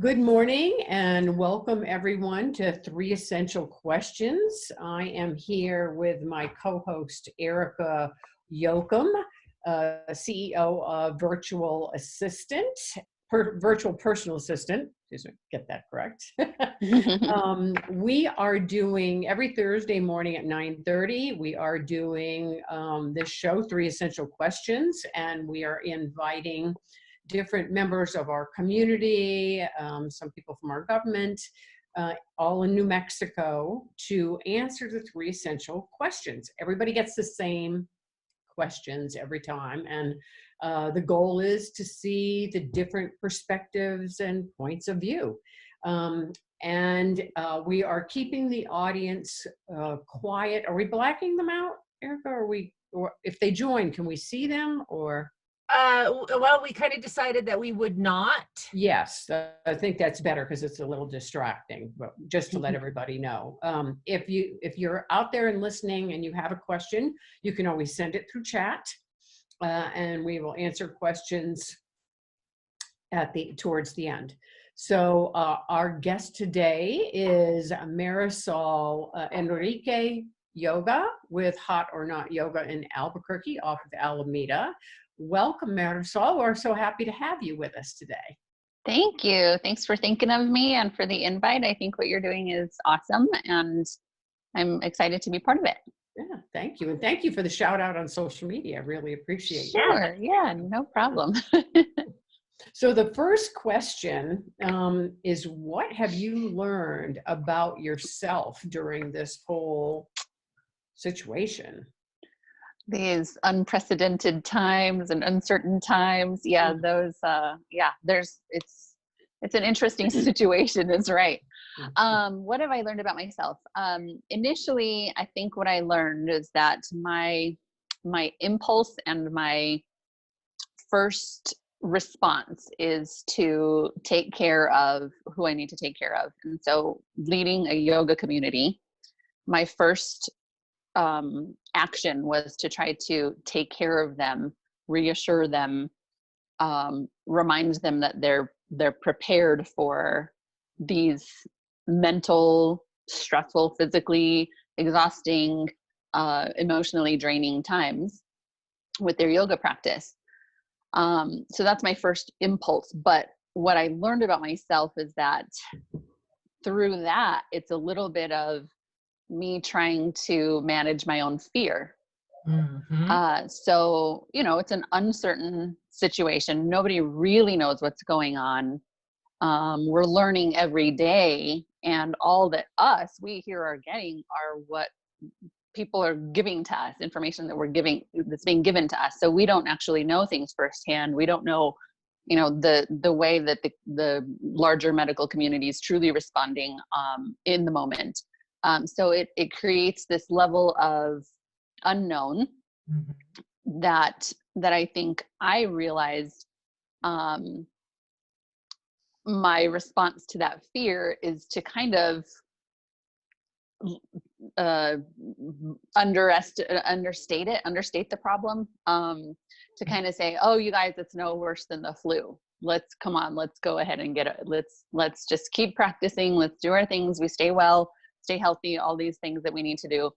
Good morning and welcome everyone to Three Essential Questions. I am here with my co-host Erica Yoakum, CEO of Virtual Assistant, Virtual Personal Assistant. Excuse me, get that correct. We are doing every Thursday morning at 9:30. We are doing this show, Three Essential Questions, and we are inviting different members of our community, some people from our government, all in New Mexico, to answer the three essential questions. Everybody gets the same questions every time, and the goal is to see the different perspectives and points of view. We are keeping the audience quiet. Are we blacking them out, Erica? Or if they join, can we see them or? Well, we kind of decided that we would not. Yes, I think that's better because it's a little distracting, but just to let everybody know. If you're out there and listening and you have a question, you can always send it through chat, and we will answer questions towards the end. So our guest today is Marisol Yoga with Hot or Not Yoga in Albuquerque off of Alameda. Welcome, Marisol. We're so happy to have you with us today. Thank you. Thanks for thinking of me and for the invite. I think what you're doing is awesome, and I'm excited to be part of it. Yeah, thank you. And thank you for the shout out on social media. I really appreciate it. Sure. Yeah, no problem. So the first question is, what have you learned about yourself during this whole situation? These unprecedented times and uncertain times. Yeah, those, it's an interesting situation, is right. What have I learned about myself? Initially, I think what I learned is that my impulse and my first response is to take care of who I need to take care of. And so leading a yoga community, my first action was to try to take care of them, reassure them, remind them that they're prepared for these mental, stressful, physically exhausting, emotionally draining times with their yoga practice. So that's my first impulse. But what I learned about myself is that through that, it's a little bit of me trying to manage my own fear. So, it's an uncertain situation. Nobody really knows what's going on. We're learning every day, and all that we here are getting are what people are giving to us, information that's being given to us. So we don't actually know things firsthand. We don't know, the way that the larger medical community is truly responding in the moment. So it creates this level of unknown that I think I realized my response to that fear is to kind of understate the problem, to kind of say, oh, you guys, it's no worse than the flu. Let's go ahead and get it. Let's just keep practicing. Let's do our things. We stay well, stay healthy, all these things that we need to do.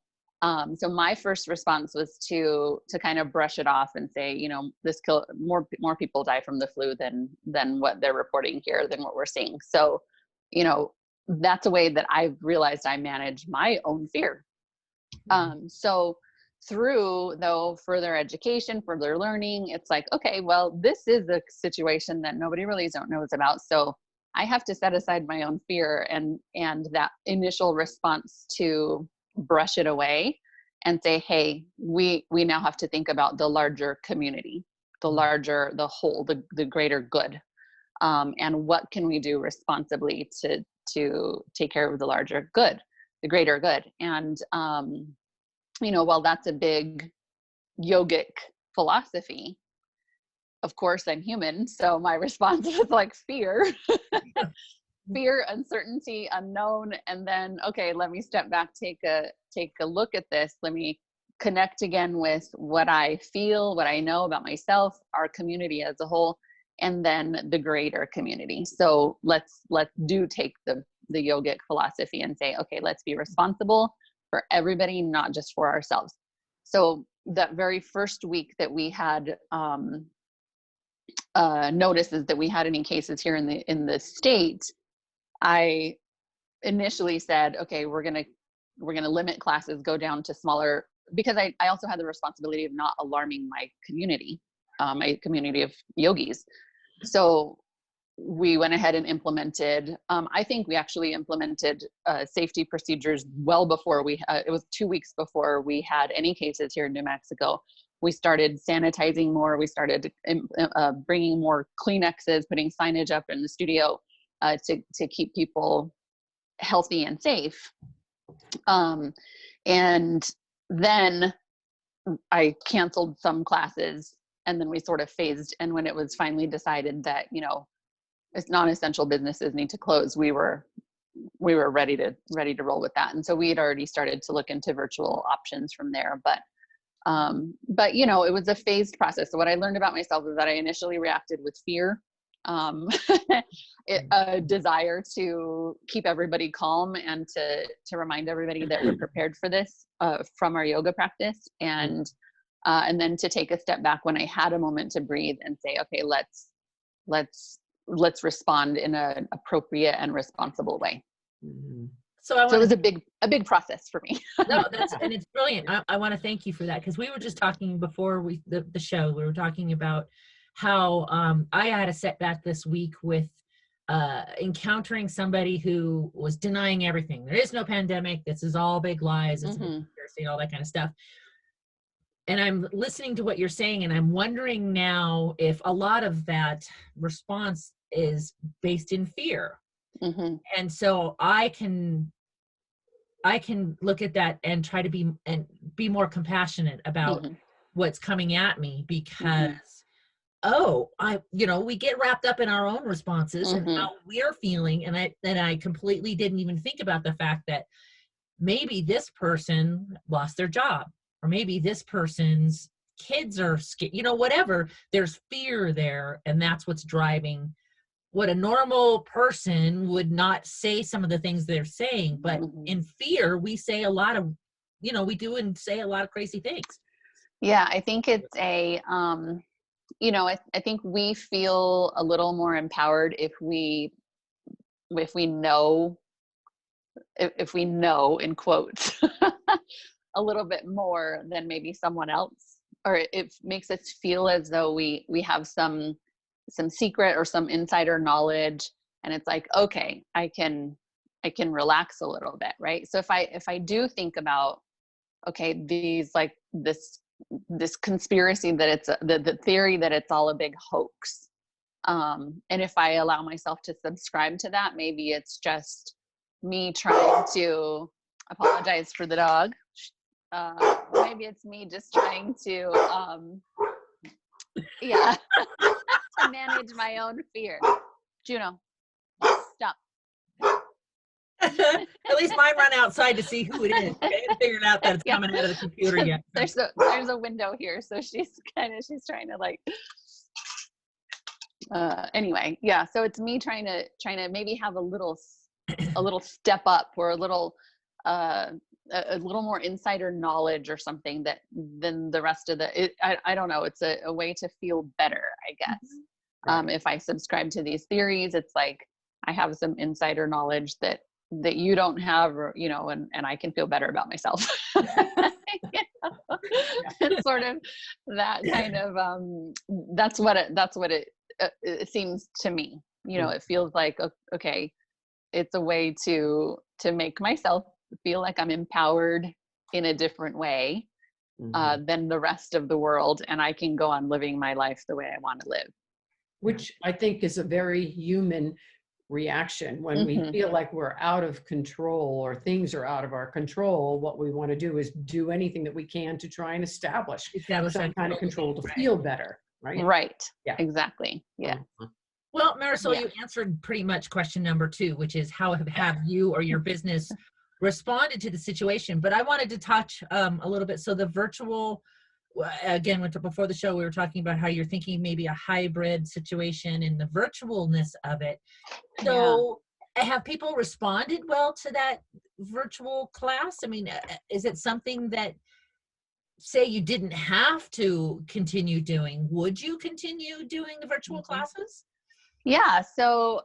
So my first response was to kind of brush it off and say, more people die from the flu than what they're reporting here, than what we're seeing. So, that's a way that I've realized I manage my own fear. So through further education, further learning, it's like, okay, well, this is a situation that nobody really knows about. So I have to set aside my own fear and that initial response to brush it away and say, hey, we now have to think about the larger community, the whole, the greater good. And what can we do responsibly to take care of the larger good, the greater good. And, while that's a big yogic philosophy, of course I'm human. So my response was like fear, fear, uncertainty, unknown. And then, okay, let me step back, take a look at this. Let me connect again with what I feel, what I know about myself, our community as a whole, and then the greater community. So let's take the yogic philosophy and say, okay, let's be responsible for everybody, not just for ourselves. So that very first week that we had notices that we had any cases here in the state, I initially said, okay, we're gonna limit classes, go down to smaller, because I also had the responsibility of not alarming my community of yogis. So we went ahead and implemented, I think we actually implemented safety procedures well before it was 2 weeks before we had any cases here in New Mexico. We started sanitizing more. We started bringing more Kleenexes, putting signage up in the studio to keep people healthy and safe. And then I canceled some classes, and then we sort of phased. And when it was finally decided that, non-essential businesses need to close, we were ready to roll with that. And so we had already started to look into virtual options from there. But it was a phased process. So what I learned about myself is that I initially reacted with fear, a desire to keep everybody calm and to remind everybody that we're prepared for this from our yoga practice, and then to take a step back when I had a moment to breathe and say, okay, let's respond in an appropriate and responsible way. Mm-hmm. So it was a big process for me. No, and it's brilliant. I want to thank you for that, because we were just talking before the show. We were talking about how I had a setback this week with encountering somebody who was denying everything. There is no pandemic. This is all big lies. It's conspiracy, all that kind of stuff. And I'm listening to what you're saying, and I'm wondering now if a lot of that response is based in fear. Mm-hmm. And so I can look at that and try to be more compassionate about what's coming at me, because we get wrapped up in our own responses and how we're feeling, and I completely didn't even think about the fact that maybe this person lost their job, or maybe this person's kids are scared, whatever. There's fear there, and that's what's driving what a normal person would not say some of the things they're saying. But in fear, we say a lot of, we do and say a lot of crazy things. Yeah, I think it's I think we feel a little more empowered if we know in quotes a little bit more than maybe someone else, or it makes us feel as though we have some secret or some insider knowledge, and it's like, okay, I can relax a little bit, right? So if I do think about, okay, these, like this conspiracy that it's the theory that it's all a big hoax, and if I allow myself to subscribe to that, maybe it's just me trying to apologize for the dog. Maybe it's me just trying to to manage my own fear. Juno, stop. At least mine run outside to see who it is. I haven't figured out that it's coming out of the computer yet. There's a window here, so she's trying to like. Anyway, yeah. So it's me trying to maybe have a little step up, or a little more insider knowledge or something than the rest of I don't know. It's a way to feel better, I guess. Right. If I subscribe to these theories, it's like I have some insider knowledge that you don't have, or, and I can feel better about myself. It's sort of that kind of, that's what it seems to me, it feels like, okay, it's a way to make myself feel like I'm empowered in a different way than the rest of the world, and I can go on living my life the way I want to live. Which I think is a very human reaction. When we feel like we're out of control, or things are out of our control, what we want to do is do anything that we can to try and establish some kind of control to feel better, right? Right. Yeah. Exactly. Yeah. Well, Marisol, you answered pretty much question number 2, which is how have you or your business responded to the situation? But I wanted to touch a little bit. So the virtual again, before the show, we were talking about how you're thinking maybe a hybrid situation in the virtualness of it. So have people responded well to that virtual class? I mean, is it something that, say you didn't have to continue doing, would you continue doing the virtual classes? Yeah. So,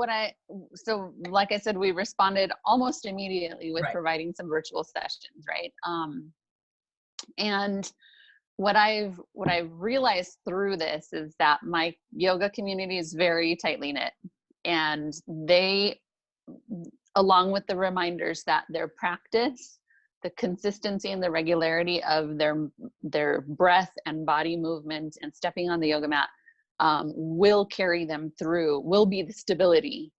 like I said, we responded almost immediately with providing some virtual sessions, right? And what I've realized through this is that my yoga community is very tightly knit, and they, along with the reminders that their practice, the consistency and the regularity of their breath and body movement and stepping on the yoga mat, will carry them through, will be the stability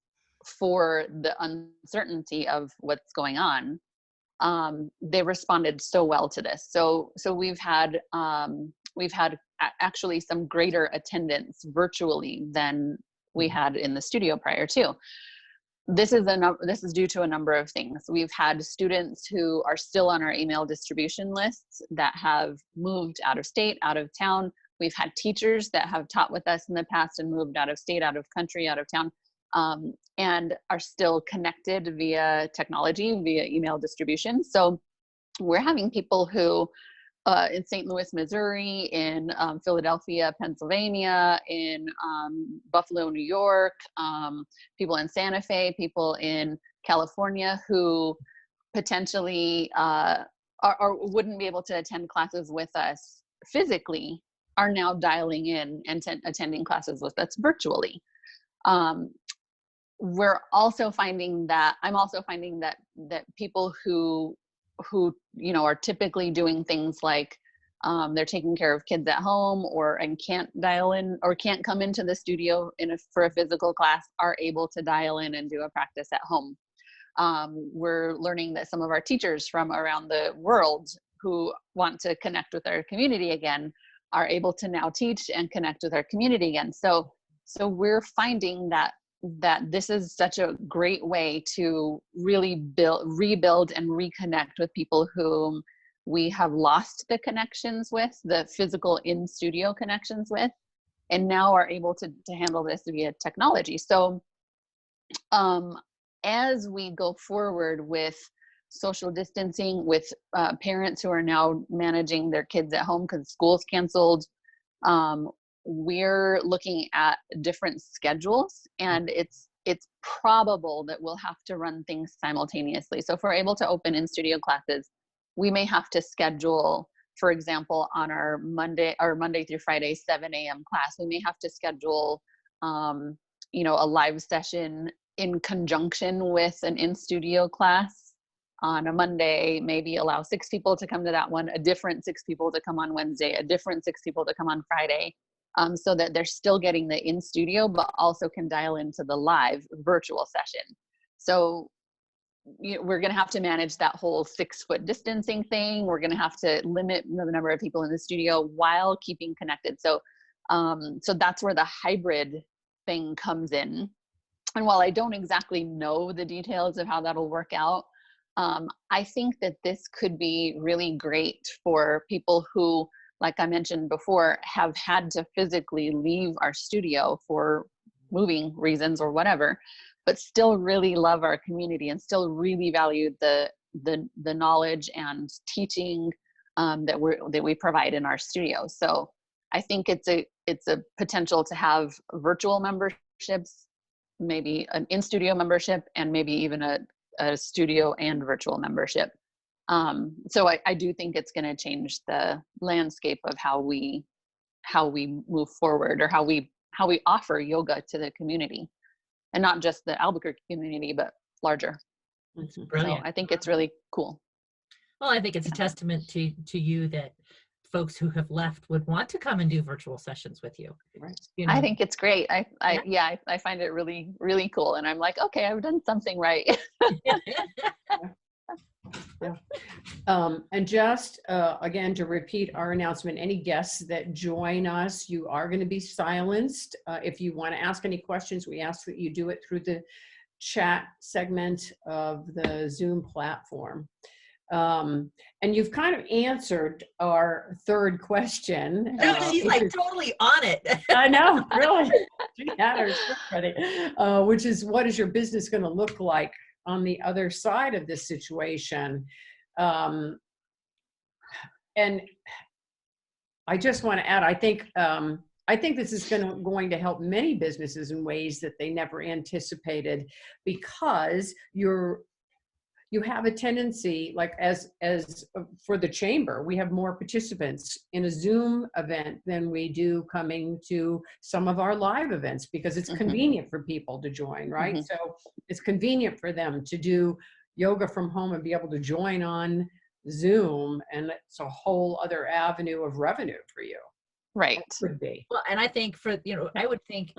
for the uncertainty of what's going on. They responded so well to this. So we've had actually some greater attendance virtually than we had in the studio prior to. This is due to a number of things. We've had students who are still on our email distribution lists that have moved out of state, out of town. We've had teachers that have taught with us in the past and moved out of state, out of country, out of town, and are still connected via technology, via email distribution. So we're having people who in St. Louis, Missouri, in Philadelphia, Pennsylvania, in Buffalo, New York, people in Santa Fe, people in California who potentially wouldn't be able to attend classes with us physically, are now dialing in and attending classes with us virtually. We're also finding that, I'm also finding that people who are typically doing things like they're taking care of kids at home and can't dial in or can't come into the studio for a physical class, are able to dial in and do a practice at home. We're learning that some of our teachers from around the world who want to connect with our community again are able to now teach and connect with our community again. So we're finding that this is such a great way to really rebuild and reconnect with people whom we have lost the connections with, the physical in-studio connections with, and now are able to handle this via technology. So as we go forward with social distancing, with parents who are now managing their kids at home because school's canceled, we're looking at different schedules, and it's probable that we'll have to run things simultaneously. So if we're able to open in-studio classes, we may have to schedule, for example, on our Monday through Friday 7 a.m. class, we may have to schedule a live session in conjunction with an in-studio class on a Monday, maybe allow 6 people to come to that one, a different 6 people to come on Wednesday, a different 6 people to come on Friday. So that they're still getting the in-studio, but also can dial into the live virtual session. So we're going to have to manage that whole 6-foot distancing thing. We're going to have to limit the number of people in the studio while keeping connected. So that's where the hybrid thing comes in. And while I don't exactly know the details of how that'll work out, I think that this could be really great for people who, like I mentioned before, have had to physically leave our studio for moving reasons or whatever, but still really love our community and still really value the knowledge and teaching that we provide in our studio. So I think it's a potential to have virtual memberships, maybe an in-studio membership, and maybe even a studio and virtual membership. So I do think it's going to change the landscape of how we move forward, or how we offer yoga to the community, and not just the Albuquerque community, but larger. That's brilliant. So I think it's really cool. Well, I think it's a testament to you that folks who have left would want to come and do virtual sessions with you. Right. I think it's great. I find it really, really cool. And I'm like, okay, I've done something right. Yeah. And just again, to repeat our announcement, any guests that join us, you are going to be silenced. If you want to ask any questions, we ask that you do it through the chat segment of the Zoom platform. And you've kind of answered our third question. She's like totally on it. I know, really. She had her script ready. Which is, what is your business going to look like on the other side of this situation? And I just want to add, I think this is going to help many businesses in ways that they never anticipated, because you have a tendency, like as for the chamber, we have more participants in a Zoom event than we do coming to some of our live events, because it's convenient for people to join, right? So it's convenient for them to do yoga from home and be able to join on Zoom, and it's a whole other avenue of revenue for you. Right. Could be. Well, and I think I would think,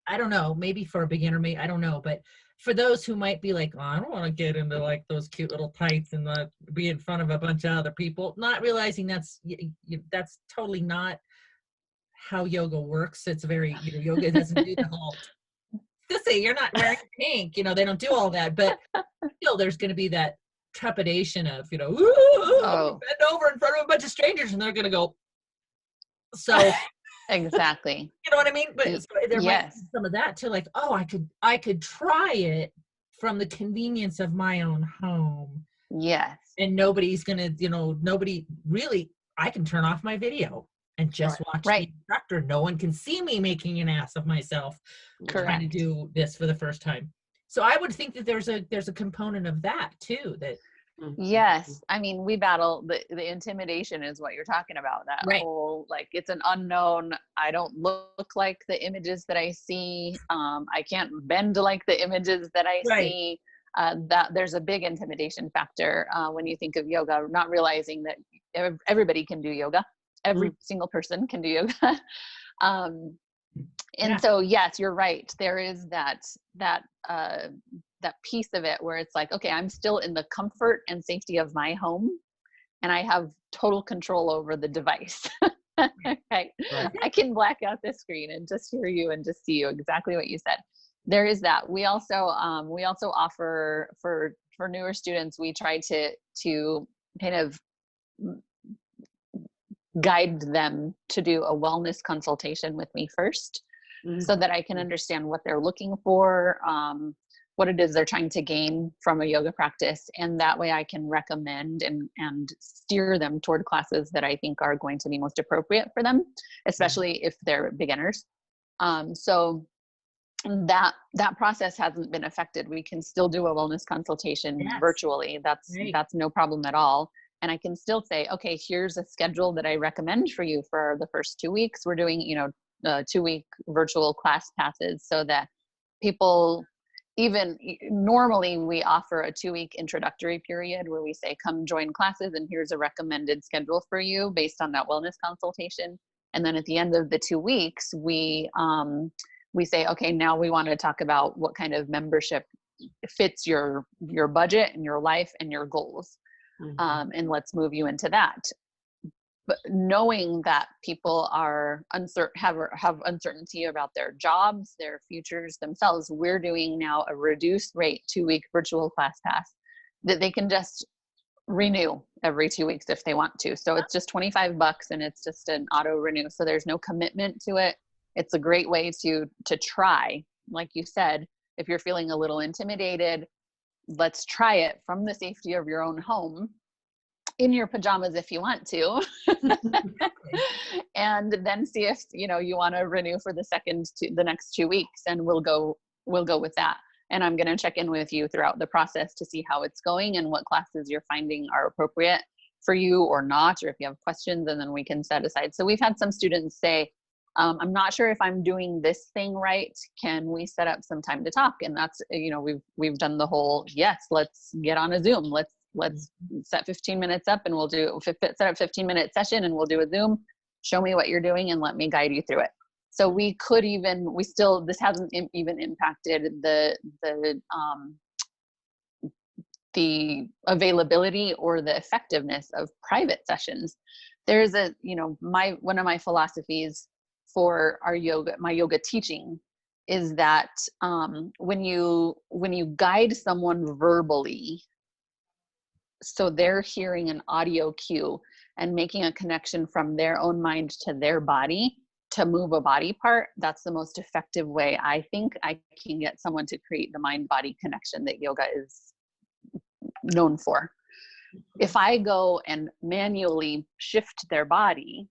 I don't know, maybe for a beginner, maybe, I don't know, but for those who might be like, oh, I don't want to get into like those cute little tights and be in front of a bunch of other people, not realizing that's totally not how yoga works. It's very, yoga doesn't do the whole, sissy, you're not wearing pink, they don't do all that, but still there's going to be that trepidation of, bend over in front of a bunch of strangers and they're going to go. So exactly. You know what I mean? But so there might be some of that too, like, oh, I could try it from the convenience of my own home. Yes. And nobody's gonna, nobody really, I can turn off my video and just watch the instructor. No one can see me making an ass of myself trying to do this for the first time. So I would think that there's a component of that too, that yes. I mean, we battle the intimidation is what you're talking about. That whole, like, it's an unknown. I don't look like the images that I see. I can't bend like the images that I see. That there's a big intimidation factor when you think of yoga, not realizing that everybody can do yoga. Every single person can do yoga. And so, yes, you're right. There is that piece of it where it's like, okay, I'm still in the comfort and safety of my home, and I have total control over the device. Right? I can black out the screen and just hear you and just see you, exactly what you said. There is that. We also offer for newer students, we try to kind of guide them to do a wellness consultation with me first, so that I can understand what they're looking for, what it is they're trying to gain from a yoga practice. And that way I can recommend and steer them toward classes that I think are going to be most appropriate for them, especially if they're beginners. So that process hasn't been affected. We can still do a wellness consultation virtually. That's no problem at all. And I can still say, okay, here's a schedule that I recommend for you for the first 2 weeks. We're doing, 2-week virtual class passes, so that people, even normally we offer a 2-week introductory period where we say, come join classes and here's a recommended schedule for you based on that wellness consultation. And then at the end of the 2 weeks, we say, okay, now we want to talk about what kind of membership fits your budget and your life and your goals. And let's move you into that. But knowing that people are have uncertainty about their jobs, their futures themselves, we're doing now a reduced rate 2-week virtual class pass that they can just renew every 2 weeks if they want to. So it's just $25 and it's just an auto renew. So there's no commitment to it. It's a great way to try. Like you said, if you're feeling a little intimidated, let's try it from the safety of your own home, in your pajamas if you want to, and then see if you want to renew for the next 2 weeks, and we'll go with that. And I'm going to check in with you throughout the process to see how it's going and what classes you're finding are appropriate for you or not, or if you have questions, and then we can set aside. So we've had some students say, I'm not sure if I'm doing this thing right. Can we set up some time to talk? And that's, we've done the whole, yes, let's get on a Zoom. Let's set 15 minutes up, and we'll set up 15-minute session, and we'll do a Zoom. Show me what you're doing and let me guide you through it. So this hasn't even impacted the availability or the effectiveness of private sessions. There's one of my philosophies for my yoga teaching is that when you guide someone verbally, So they're hearing an audio cue and making a connection from their own mind to their body to move a body part. That's the most effective way I think I can get someone to create the mind-body connection that yoga is known for. If I go and manually shift their body,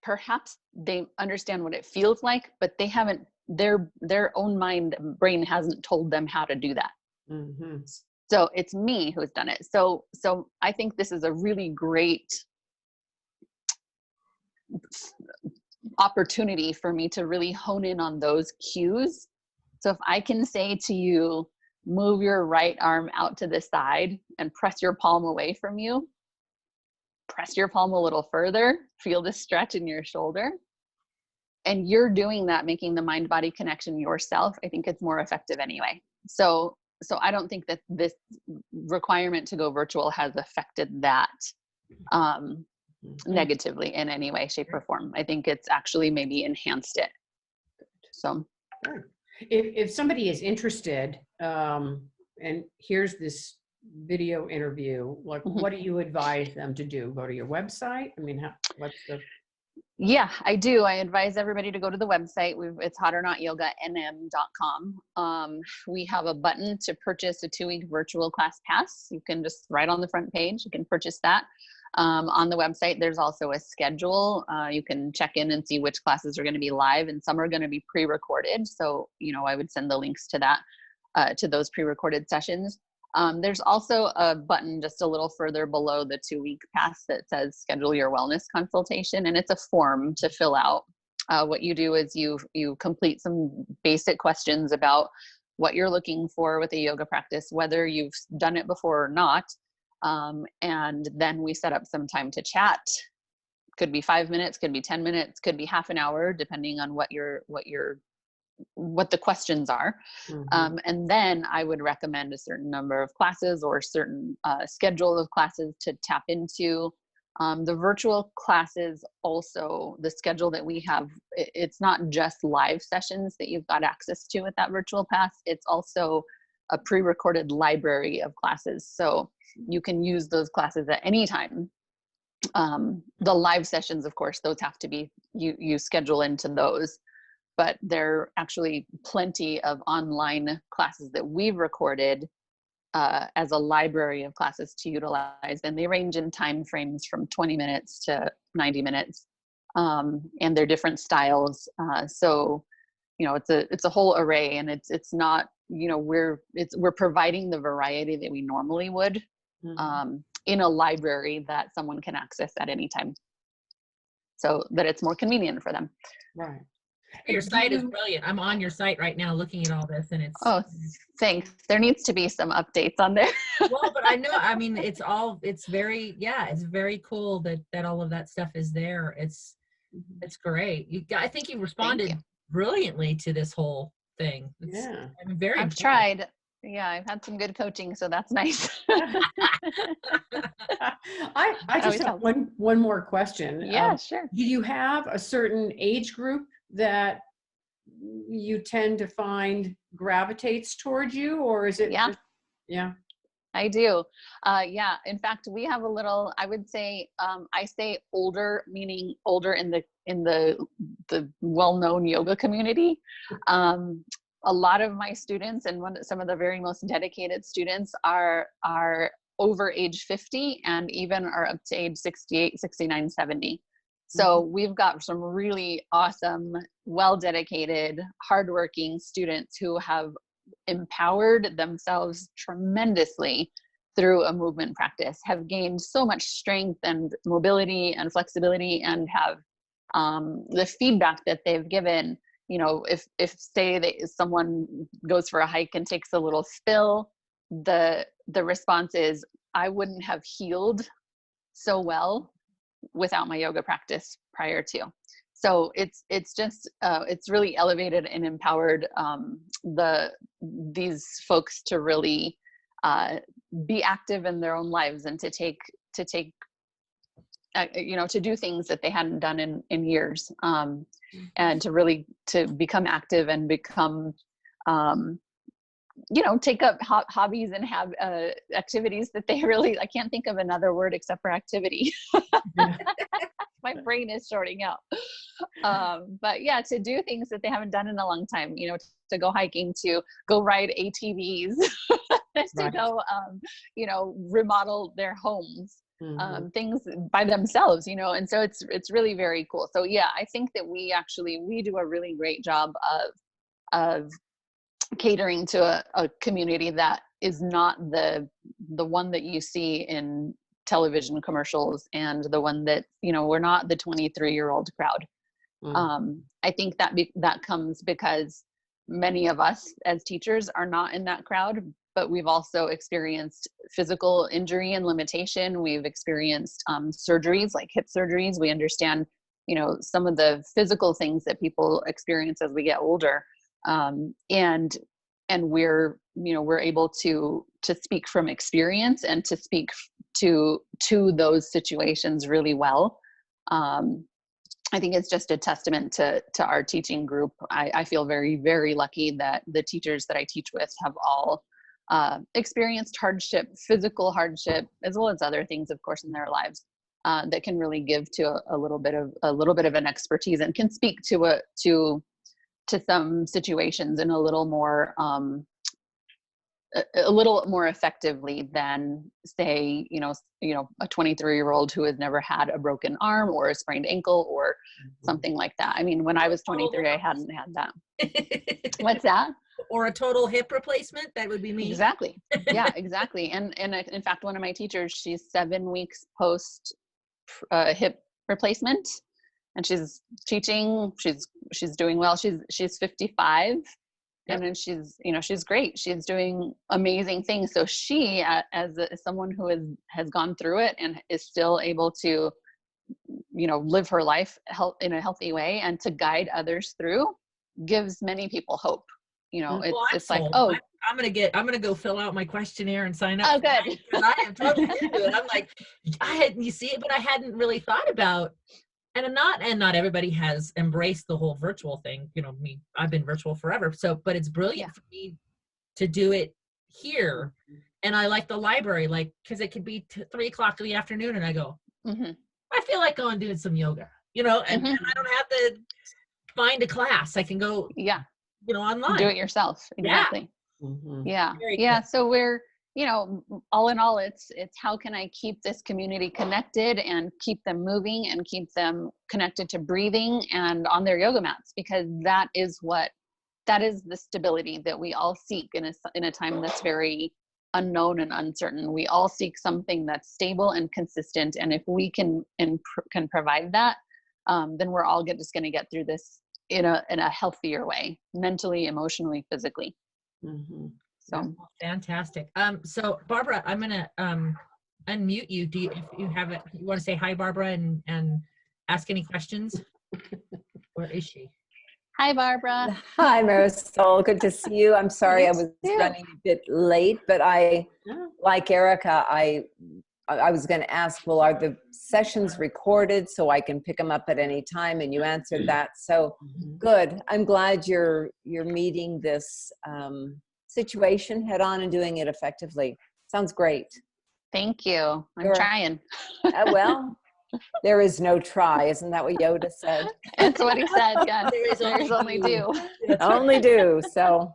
perhaps they understand what it feels like, but they haven't, their own brain hasn't told them how to do that. Mm-hmm. So it's me who's done it. So I think this is a really great opportunity for me to really hone in on those cues. So if I can say to you, move your right arm out to the side and press your palm away from you, press your palm a little further, feel the stretch in your shoulder, and you're doing that, making the mind-body connection yourself, I think it's more effective anyway. So I don't think that this requirement to go virtual has affected that negatively in any way, shape, or form. I think it's actually maybe enhanced it. So if somebody is interested, and here's this video interview, like what do you advise them to do? Go to your website? I mean, what's the... Yeah, I do. I advise everybody to go to the website. It's hotornotyoganm.com. We have a button to purchase a 2-week virtual class pass. You can just right on the front page, you can purchase that. On the website, there's also a schedule. You can check in and see which classes are going to be live, and some are going to be pre-recorded. So, I would send the links to that, to those pre-recorded sessions. There's also a button just a little further below the 2-week pass that says schedule your wellness consultation, and it's a form to fill out. What you do is you complete some basic questions about what you're looking for with a yoga practice, whether you've done it before or not. And then we set up some time to chat. Could be 5 minutes, could be 10 minutes, could be half an hour, depending on what the questions are. Mm-hmm. And then I would recommend a certain number of classes or certain schedule of classes to tap into. The virtual classes also, the schedule that we have, it's not just live sessions that you've got access to with that virtual pass. It's also a pre-recorded library of classes. So you can use those classes at any time. The live sessions, of course, those have to be, you schedule into those. But there are actually plenty of online classes that we've recorded as a library of classes to utilize, and they range in time frames from 20 minutes to 90 minutes, and they're different styles. So, it's a whole array, and it's not, we're providing the variety that we normally would in a library that someone can access at any time, so that it's more convenient for them. Right. Your site is brilliant. I'm on your site right now looking at all this, and it's... Oh, thanks. There needs to be some updates on there. Well, but I know, it's very, it's very cool that all of that stuff is there. It's great. I think you responded brilliantly to this whole thing. I'm very I've impressed. tried. Yeah, I've had some good coaching, so that's nice. I just have one more question. Yeah, sure. Do you have a certain age group that you tend to find gravitates towards you, or is it? Yeah, I do. Yeah, in fact, we have a little, I would say, I say older, meaning older in the well-known yoga community. A lot of my students, and some of the very most dedicated students are over age 50 and even are up to age 68, 69, 70. So we've got some really awesome, well-dedicated, hardworking students who have empowered themselves tremendously through a movement practice, have gained so much strength and mobility and flexibility, and have the feedback that they've given. If say that someone goes for a hike and takes a little spill, the response is, I wouldn't have healed so well without my yoga practice prior to. So it's just it's really elevated and empowered these folks to really be active in their own lives, and to do things that they hadn't done in years, and to become active and become take up hobbies and have activities that they really, I can't think of another word except for activity. My brain is shorting out. But yeah, to do things that they haven't done in a long time, to go hiking, to go ride ATVs, to go, remodel their homes, things by themselves, and so it's really very cool. So yeah, I think that we do a really great job of catering to a community that is not the one that you see in television commercials, and the one that, we're not the 23-year-old crowd. I think that comes because many of us as teachers are not in that crowd, but we've also experienced physical injury and limitation. We've experienced surgeries, like hip surgeries. We understand, some of the physical things that people experience as we get older. And we're able to speak from experience and to speak to those situations really well. I think it's just a testament to our teaching group. I feel very, very lucky that the teachers that I teach with have all experienced hardship, physical hardship, as well as other things, of course, in their lives, that can really give to a little bit of an expertise, and can speak to some situations in a little more effectively than, say, a 23-year-old who has never had a broken arm or a sprained ankle or something like that. I mean, when I was 23, I hadn't had that. What's that? Or a total hip replacement. That would be me. Exactly. Yeah, exactly. And in fact, one of my teachers, she's 7 weeks post hip replacement, and she's teaching. She's doing well. She's 55. Yep. And then she's great. She's doing amazing things. So she, as someone who has gone through it and is still able to, live her life in a healthy way and to guide others through, gives many people hope. It's like, I'm gonna go fill out my questionnaire and sign up. Oh, good. I am totally into it. I'm like, you see it, but I hadn't really thought about. And not everybody has embraced the whole virtual thing. I've been virtual forever. So, but it's brilliant for me to do it here. And I like the library, because it could be 3:00 in the afternoon, and I go, I feel like going doing some yoga, and I don't have to find a class. I can go, online. Do it yourself. Exactly. Yeah. Very Yeah. cool. So we're, all in all, it's how can I keep this community connected and keep them moving and keep them connected to breathing and on their yoga mats, because that is the stability that we all seek in a time that's very unknown and uncertain. We all seek something that's stable and consistent. And if we can provide that, then we're all just going to get through this in a healthier way, mentally, emotionally, physically. So fantastic. So Barbara, I'm gonna unmute you. If you want to say hi, Barbara, and ask any questions? Where is she? Hi, Barbara. Hi, Marisol. Good to see you. I'm sorry I was running a bit late, but like Erica, I was going to ask, well, are the sessions recorded so I can pick them up at any time? And you answered that. So good. I'm glad you're meeting this situation head on and doing it effectively. Sounds great. Thank you. I'm trying. Well, there is no try. Isn't that what Yoda said? That's what he said. Yeah. There's only do. Only do. So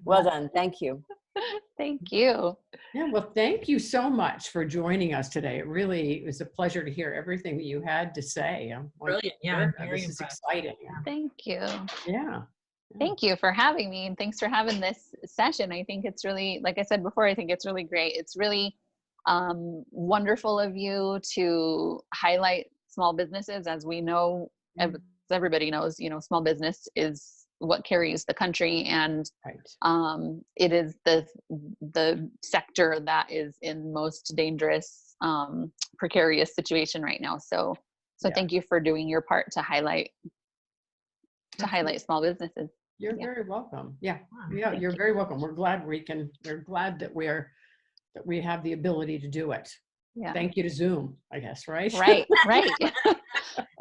well done. Thank you. Thank you. Yeah, well, thank you so much for joining us today. It really was a pleasure to hear everything that you had to say. Brilliant. Yeah, this is exciting. Thank you. Yeah. Thank you for having me, and thanks for having this session. I think it's really, like I said before, I think it's really great. It's really wonderful of you to highlight small businesses. As we know, as everybody knows, small business is what carries the country, and it is the sector that is in most dangerous, precarious situation right now. So thank you for doing your part to highlight small businesses. You're very welcome. Yeah, you're very welcome. We're glad that we have the ability to do it. Yeah. Thank you to Zoom, I guess, right? Right.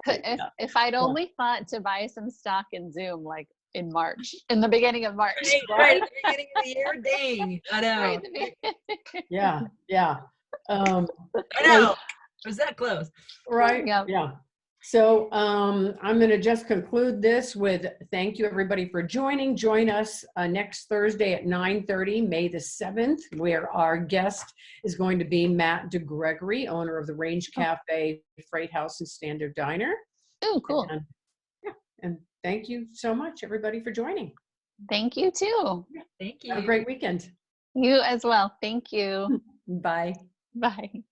If I'd only thought to buy some stock in Zoom like in March, in the beginning of March. Right, at the beginning of the year, dang. I know. Right at the beginning. Yeah, yeah. I know. It was that close. Right, Yeah. yeah. So I'm going to just conclude this with thank you everybody for joining. Join us next Thursday at 9:30, May the 7th, where our guest is going to be Matt DeGregory, owner of the Range Cafe, Freight House, and Standard Diner. Oh, cool. And, yeah, and thank you so much everybody for joining. Thank you too. Thank you. Have a great weekend. You as well. Thank you. Bye. Bye.